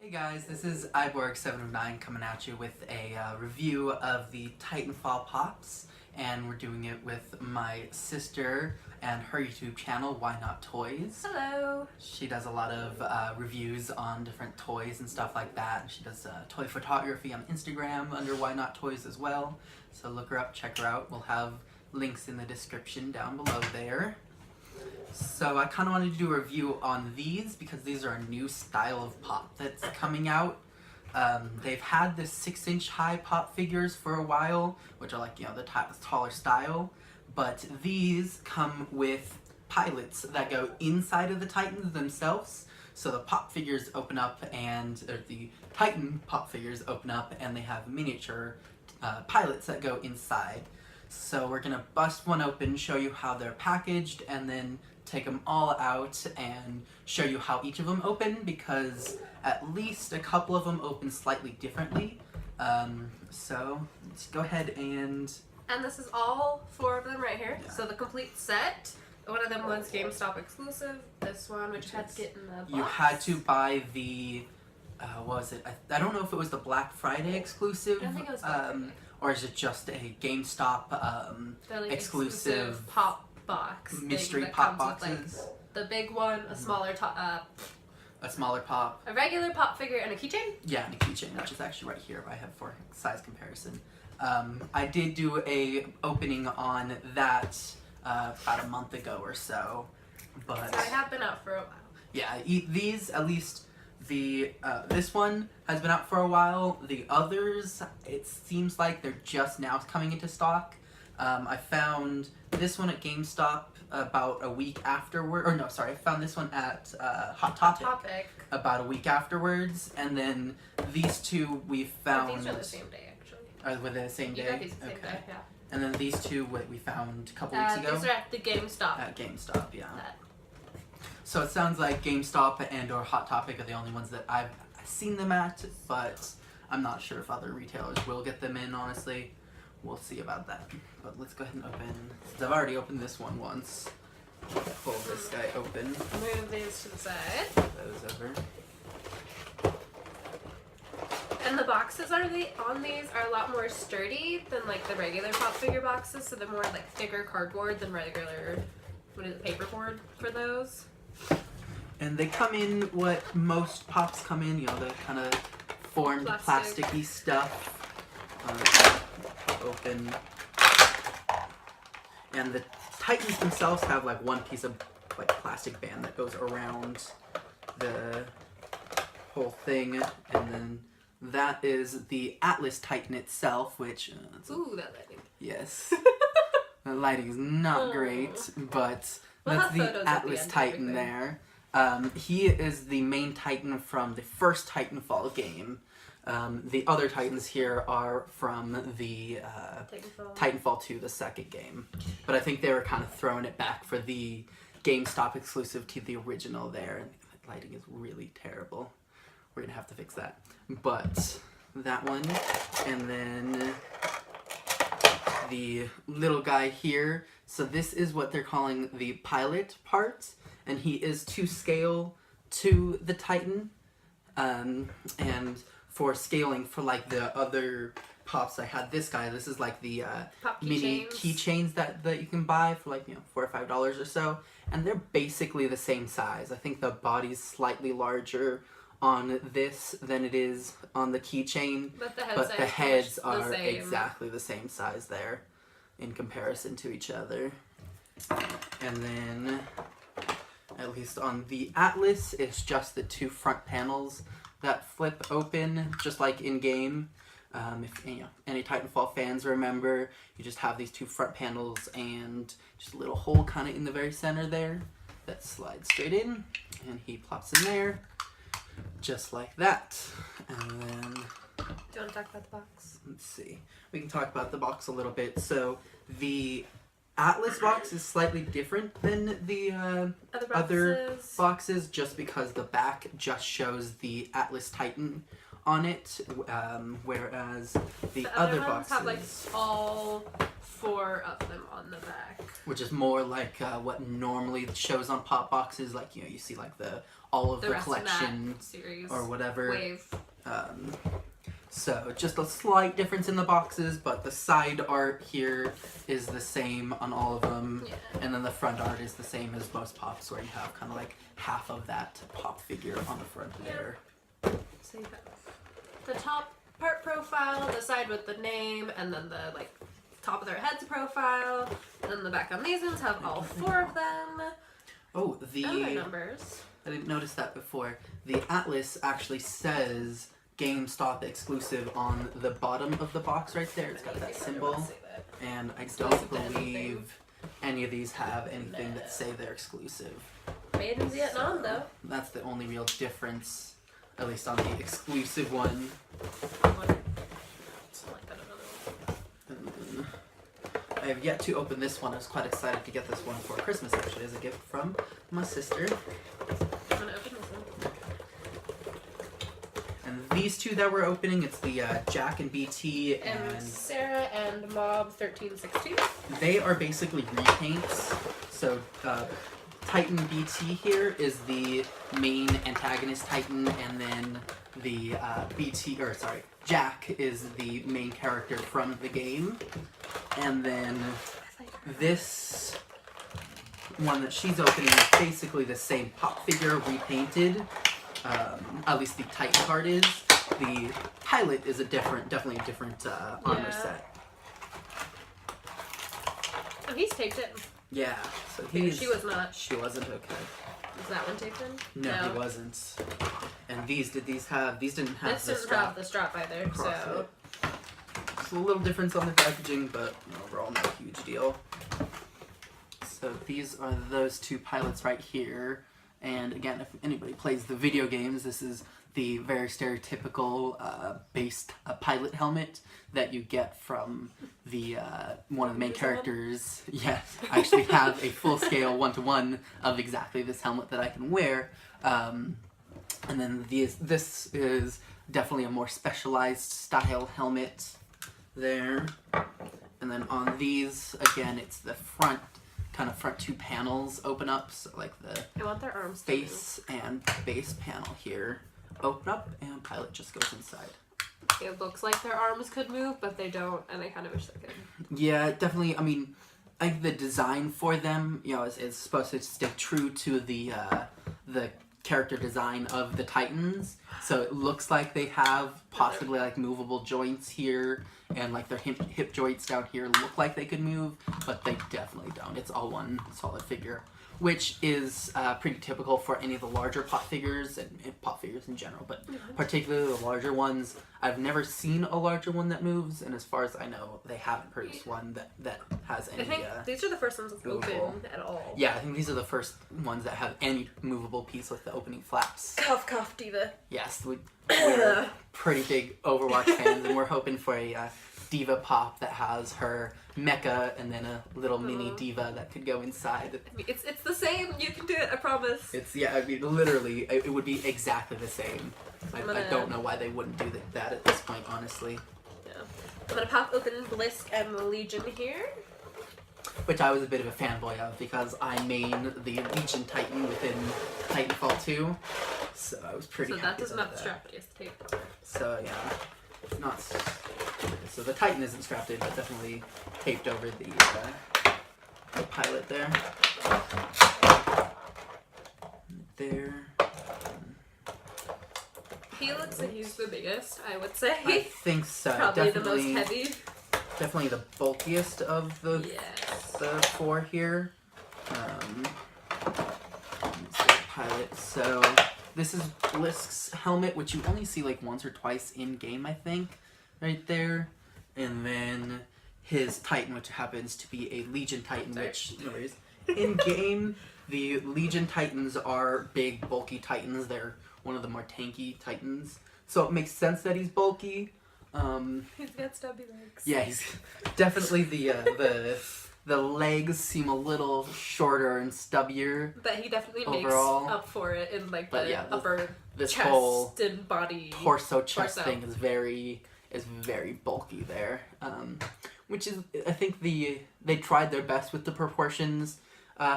Hey guys, this is Iborg709 coming at you with a review of the Titanfall Pops, and we're doing it with my sister and her YouTube channel, Why Not Toys. Hello! She does a lot of reviews on different toys and stuff like that. She does toy photography on Instagram under Why Not Toys as well, so look her up, check her out. We'll have links in the description down below there. So I kind of wanted to do a review on these because these are a new style of pop that's coming out. They've had the 6-inch high pop figures for a while, which are like, you know, the taller style. But these come with pilots that go inside of the Titans themselves. So the pop figures open up or the Titan pop figures open up and they have miniature pilots that go inside. So we're gonna bust one open, show you how they're packaged, and then take them all out and show you how each of them open, because at least a couple of them open slightly differently. So let's go ahead and... And this is all 4 of them right here. Yeah. So the complete set. One of them was GameStop exclusive. This one, which had to get in the box. You had to buy the... what was it? I don't know if it was the Black Friday exclusive. I don't think it was Black Friday. Or is it just a GameStop like exclusive pop box? Mystery pop boxes? With, like, the big one, a smaller a smaller pop. A regular pop figure and a keychain? Yeah, and a keychain, which is actually right here. I have for size comparison. I did do a opening on that about a month ago or so. But so I have been out for a while. Yeah, these at least... this one has been out for a while. The others, it seems like they're just now coming into stock. I found this one at GameStop about a week afterward. Or no, sorry, I found this one at Hot Topic about a week afterwards. And then these two we found... These are the same day, actually. Were they the same day? You got these the same day, yeah. And then these two we found a couple weeks ago. These are at the GameStop. At GameStop, yeah. So it sounds like GameStop and or Hot Topic are the only ones that I've seen them at, but I'm not sure if other retailers will get them in, honestly. We'll see about that. But let's go ahead and open, since I've already opened this one once. Pull this guy open. Move these to the side. Those over. And the boxes on these are a lot more sturdy than like the regular pop figure boxes, so they're more like thicker cardboard than regular, paperboard for those. And they come in what most pops come in, you know, the kind of formed plasticky stuff. Open. And the Titans themselves have like one piece of like plastic band that goes around the whole thing, and then that is the Atlas Titan itself, which... ooh, that lighting. Yes. The lighting is not great, but that's the Atlas Titan there. He is the main Titan from the first Titanfall game. The other Titans here are from the Titanfall 2, the second game. But I think they were kind of throwing it back for the GameStop exclusive to the original there. And the lighting is really terrible. We're going to have to fix that. But that one, and then the little guy here. So this is what they're calling the pilot part. And he is to scale to the Titan. And for scaling for like the other pops, I had this guy. This is like the mini keychains that you can buy for like, you know, $4 or $5 or so. And they're basically the same size. I think the body's slightly larger on this than it is on the keychain. But the heads are exactly the same size there in comparison to each other. And then... at least on the Atlas, it's just the 2 front panels that flip open, just like in-game. If you know, any Titanfall fans remember, you just have these 2 front panels and just a little hole kind of in the very center there that slides straight in, and he plops in there, just like that. And then... do you want to talk about the box? Let's see. We can talk about the box a little bit. So, the Atlas box is slightly different than the other boxes just because the back just shows the Atlas Titan on it, whereas the other other ones boxes have like all 4 of them on the back. which is more like what normally shows on pop boxes, like you see like all of the collection series or whatever. Wave. So just a slight difference in the boxes, but the side art here is the same on all of them, and then the front art is the same as most pops, where you have kind of like half of that pop figure on the front there. So you have the top part profile, the side with the name, and then the like top of their head's profile. And then the back on these ones have all 4 of them. Oh, And their numbers. I didn't notice that before. The Atlas actually says GameStop exclusive on the bottom of the box right there. It's got that symbol. And I don't believe any of these have anything that say they're exclusive. Made in Vietnam, though. That's the only real difference, at least on the exclusive one. I have yet to open this one. I was quite excited to get this one for Christmas, actually, as a gift from my sister. I'm gonna open this one. And these 2 that we're opening, it's the Jack and BT and Sarah and Mob 1316. They are basically repaints. So Titan BT here is the main antagonist Titan, and then the Jack is the main character from the game. And then this one that she's opening is basically the same pop figure repainted. At least the Titan part is. The pilot is definitely a different armor set. Oh, he's taped in. Yeah, so She was not. She wasn't, okay. Was that one taped in? No, he wasn't. And these didn't have This the didn't strap. have the strap either, so. It's a little difference on the packaging, but overall not a huge deal. So these are those 2 pilots right here. And again, if anybody plays the video games, this is the very stereotypical based pilot helmet that you get from the one of the main characters. Yes, I actually have a full-scale 1-to-1 of exactly this helmet that I can wear. And then this is definitely a more specialized style helmet there. And then on these, again, it's the front 2 panels open up, so like the I want their arms face and base panel here open up, and pilot just goes inside. It looks like their arms could move, but they don't, and I kind of wish they could. Yeah, definitely. I mean, I think the design for them, is supposed to stay true to the character design of the Titans. So it looks like they have possibly like movable joints here, and like their hip joints down here look like they could move, but they definitely don't. It's all one solid figure, which is pretty typical for any of the larger pop figures and pop figures in general, but particularly the larger ones. I've never seen a larger one that moves, and as far as I know, they haven't produced one that has any. I think these are the first ones that open at all. Yeah, I think these are the first ones that have any movable piece with the opening flaps. Cough, cough, diva. Yes, we're pretty big Overwatch fans, and we're hoping for a diva pop that has her mecha and then a little mini diva that could go inside. I mean, it's the same. You can do it. I promise. Literally, it would be exactly the same. I don't know why they wouldn't do that at this point, honestly. Yeah. I'm gonna pop open Blisk and Legion here. Which I was a bit of a fanboy of, because I main the Legion Titan within Titanfall 2, so I was pretty happy. So that doesn't have the strap, but it's taped. So yeah, it's not. So the Titan isn't strapped in, but definitely taped over the pilot there. There. He looks like he's the biggest, I would say. I think so. Probably the most heavy. Definitely the bulkiest of the 4 here. Pilot. So this is Blisk's helmet, which you only see like once or twice in game, I think, right there. And then his Titan, which happens to be a Legion Titan, which in game the Legion Titans are big, bulky Titans. They're one of the more tanky Titans, so it makes sense that he's bulky. He's got stubby legs. Yeah, he's definitely the legs seem a little shorter and stubbier. But he definitely overall makes up for it in like but the yeah, upper this chest whole and body torso chest torso. thing is very bulky there, which is, I think they tried their best with the proportions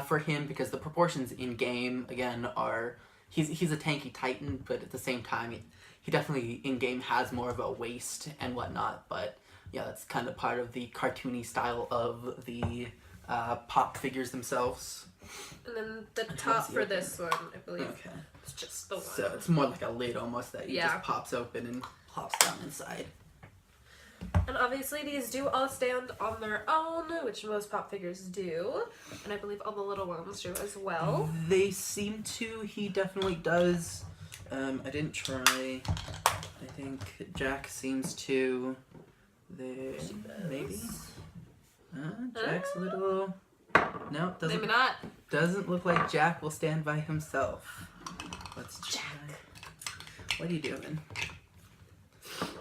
for him, because the proportions in game again are he's a tanky Titan, but at the same time he definitely in game has more of a waist and whatnot. But yeah, that's kind of part of the cartoony style of the pop figures themselves. And then the top for this one, I believe, Okay. is just the one. So it's more like a lid almost that just pops open and plops down inside. And obviously these do all stand on their own, which most pop figures do. And I believe all the little ones do as well. They seem to. He definitely does. I didn't try. I think Jack seems to. Maybe. Jack's a little. No, doesn't. Maybe not. Doesn't look like Jack will stand by himself. Let's try. Jack. What are you doing?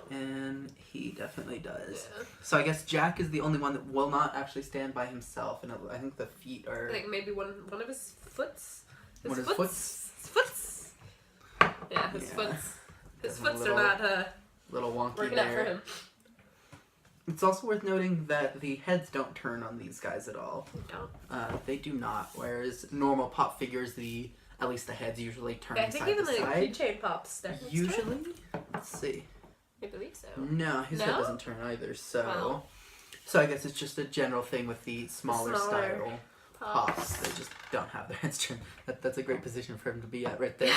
And he definitely does. Yeah. So I guess Jack is the only one that will not actually stand by himself, and I think the feet are. I think maybe one of his foots. One of his foots? His foots. Yeah, his foots. His Definitely foots are not little wonky working there. out for him. It's also worth noting that the heads don't turn on these guys at all. Don't. They do not. Whereas normal pop figures, at least the heads usually turn I think side even to the side. keychain pops. Their heads turn. Usually, let's see. I believe so. No, his head No? doesn't turn either. So, Wow. so I guess it's just a general thing with the smaller style pops. pops. They just don't have their heads turned. That's a great position for him to be at right there.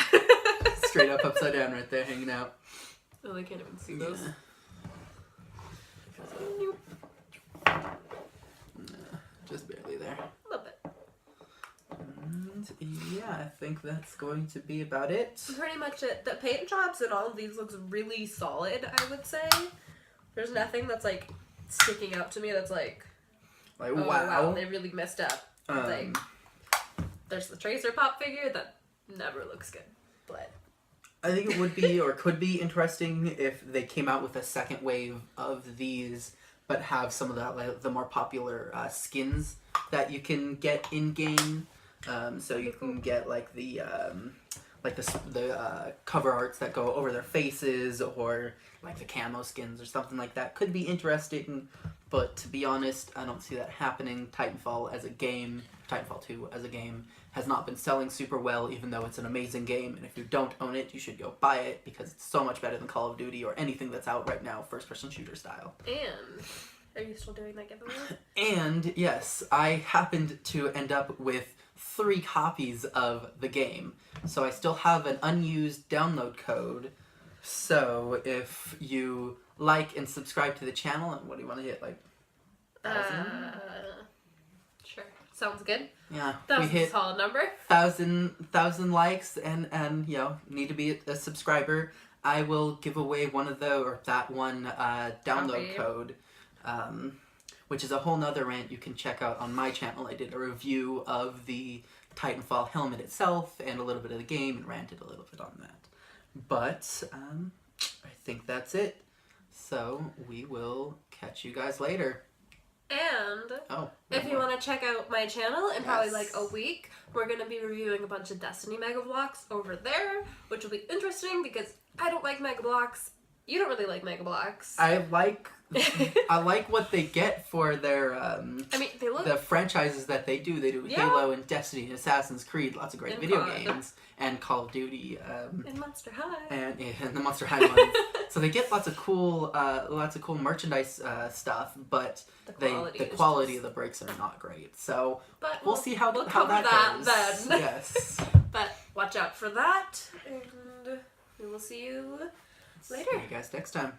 Straight up, upside down, right there, hanging out. Oh, they can't even see those. Yeah. Just barely there. A little bit. And yeah, I think that's going to be about it. Pretty much it. The paint jobs and all of these looks really solid, I would say. There's nothing that's like sticking out to me that's like, Like, oh wow. they really messed up. Like, there's the Tracer pop figure that never looks good, but I think it would be or could be interesting if they came out with a second wave of these, but have some of the more popular skins that you can get in game. So you can get like the cover arts that go over their faces, or like the camo skins or something like that. Could be interesting, but to be honest, I don't see that happening. Titanfall 2 as a game, has not been selling super well, even though it's an amazing game. And if you don't own it, you should go buy it, because it's so much better than Call of Duty or anything that's out right now, first-person shooter style. and are you still doing that giveaway? And yes, I happened to end up with 3 copies of the game. So I still have an unused download code. So if you like and subscribe to the channel, and what do you want to hit, like 1,000? Sure. Sounds good. Yeah, That's we a hit solid number. 1,000 likes, and need to be a subscriber. I will give away that one download code. Which is a whole nother rant you can check out on my channel. I did a review of the Titanfall helmet itself and a little bit of the game, and ranted a little bit on that. But I think that's it. So we will catch you guys later. And if you want to check out my channel in probably like a week, we're going to be reviewing a bunch of Destiny Mega Bloks over there, which will be interesting because I don't like Mega Bloks. You don't really like Mega Bloks. I like what they get for their I mean, they look the franchises that they do. They do Halo and Destiny and Assassin's Creed, lots of great video games, and Call of Duty, and Monster High, and the Monster High ones. So they get lots of cool merchandise stuff, but the quality of the bricks are not great. So but we'll see how we'll how cover that goes. then. Yes. But watch out for that, and we will see you later. See you guys next time.